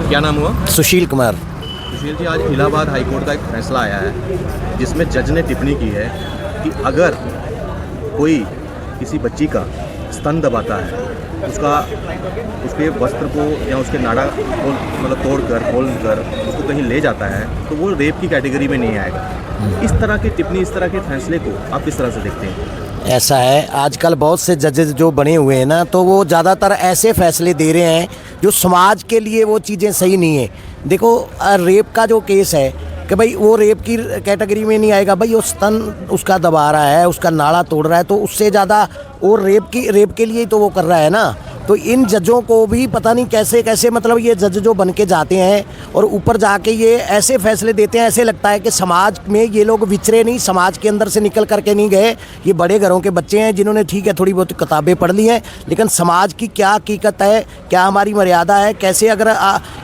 क्या नाम हुआ? सुशील कुमार। सुशील जी, आज इलाहाबाद हाईकोर्ट का एक फैसला आया है जिसमें जज ने टिप्पणी की है कि अगर कोई किसी बच्ची का स्तन दबाता है, उसके वस्त्र को या उसके नाड़ा को मतलब तोड़कर खोलकर उसको कहीं ले जाता है तो वो रेप की कैटेगरी में नहीं आएगा। इस तरह की टिप्पणी, इस तरह के फैसले को आप किस तरह से देखते हैं? ऐसा है, आजकल बहुत से जजेस जो बने हुए हैं ना, तो वो ज़्यादातर ऐसे फैसले दे रहे हैं जो समाज के लिए वो चीज़ें सही नहीं है। देखो, रेप का जो केस है कि भाई वो रेप की कैटेगरी में नहीं आएगा। भाई वो स्तन उसका दबा रहा है, उसका नाड़ा तोड़ रहा है, तो उससे ज़्यादा वो रेप के लिए ही तो वो कर रहा है ना। तो इन जजों को भी पता नहीं कैसे कैसे, मतलब ये जज जो बन के जाते हैं और ऊपर जाके ये ऐसे फैसले देते हैं, ऐसे लगता है कि समाज में ये लोग विचरे नहीं, समाज के अंदर से निकल करके नहीं गए। ये बड़े घरों के बच्चे हैं जिन्होंने ठीक है थोड़ी बहुत किताबें पढ़ ली हैं, लेकिन समाज की क्या हकीकत है, क्या हमारी मर्यादा है, कैसे अगर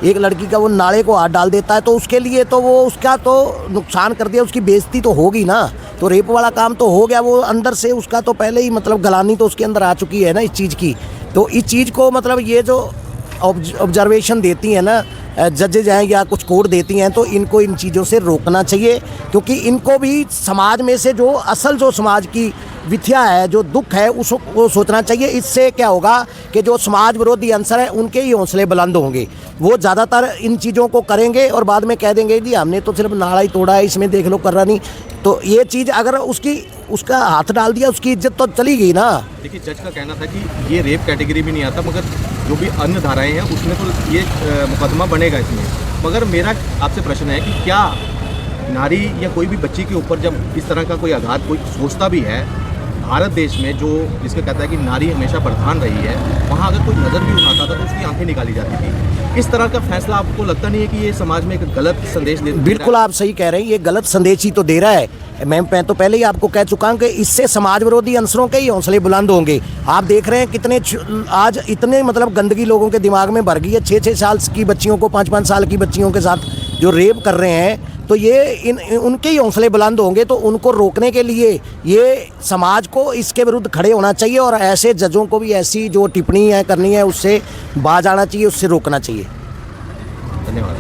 एक लड़की का वो नाले को हाथ डाल देता है तो उसके लिए तो वो उसका तो नुकसान कर दिया, उसकी बेइज्जती तो होगी ना। तो रेप वाला काम तो हो गया, वो अंदर से उसका तो पहले ही मतलब गलानी तो उसके अंदर आ चुकी है ना इस चीज़ की। तो इस चीज़ को मतलब ये जो ऑब्जर्वेशन देती हैं ना जजेज हैं या कुछ कोर्ट देती हैं, तो इनको इन चीज़ों से रोकना चाहिए, क्योंकि इनको भी समाज में से जो असल जो समाज की विथया है, जो दुख है, उसको सोचना चाहिए। इससे क्या होगा कि जो समाज विरोधी अंसर है उनके ही हौसले बुलंद होंगे। वो ज़्यादातर इन चीज़ों को करेंगे और बाद में कह देंगे जी हमने तो सिर्फ नाड़ा ही तोड़ा है, इसमें देख लो कर रहा नहीं। तो ये चीज़ अगर उसका हाथ डाल दिया, उसकी इज्जत तो चली गई ना। देखिए, जज का कहना था कि ये रेप कैटेगरी भी नहीं आता, मगर जो भी अन्य धाराएं हैं उसमें तो ये मुकदमा बनेगा इसमें। मगर मेरा आपसे प्रश्न है कि क्या नारी या कोई भी बच्ची के ऊपर जब इस तरह का कोई आघात कोई सोचता भी है, भारत देश में जो जिसका कहता है कि नारी हमेशा प्रधान रही है, वहाँ अगर कोई नज़र भी उठाता था तो उसकी आंखें निकाली जाती थी। इस तरह का फैसला आपको लगता नहीं है कि ये समाज में एक गलत संदेश दे? बिल्कुल आप सही कह रहे हैं, ये गलत संदेश ही तो दे रहा है। मैं तो पहले ही आपको कह चुका हूँ कि इससे समाज विरोधी अंसरों के ही हौसले बुलंद होंगे। आप देख रहे हैं कितने आज इतने मतलब गंदगी लोगों के दिमाग में भर गई है। 6-6 साल की बच्चियों को, 5-5 साल की बच्चियों के साथ जो रेप कर रहे हैं, तो ये उनके ही हौसले बुलंद होंगे। तो उनको रोकने के लिए ये समाज को इसके विरुद्ध खड़े होना चाहिए और ऐसे जजों को भी ऐसी जो टिप्पणी है करनी है उससे बाज आना चाहिए, उससे रोकना चाहिए। धन्यवाद।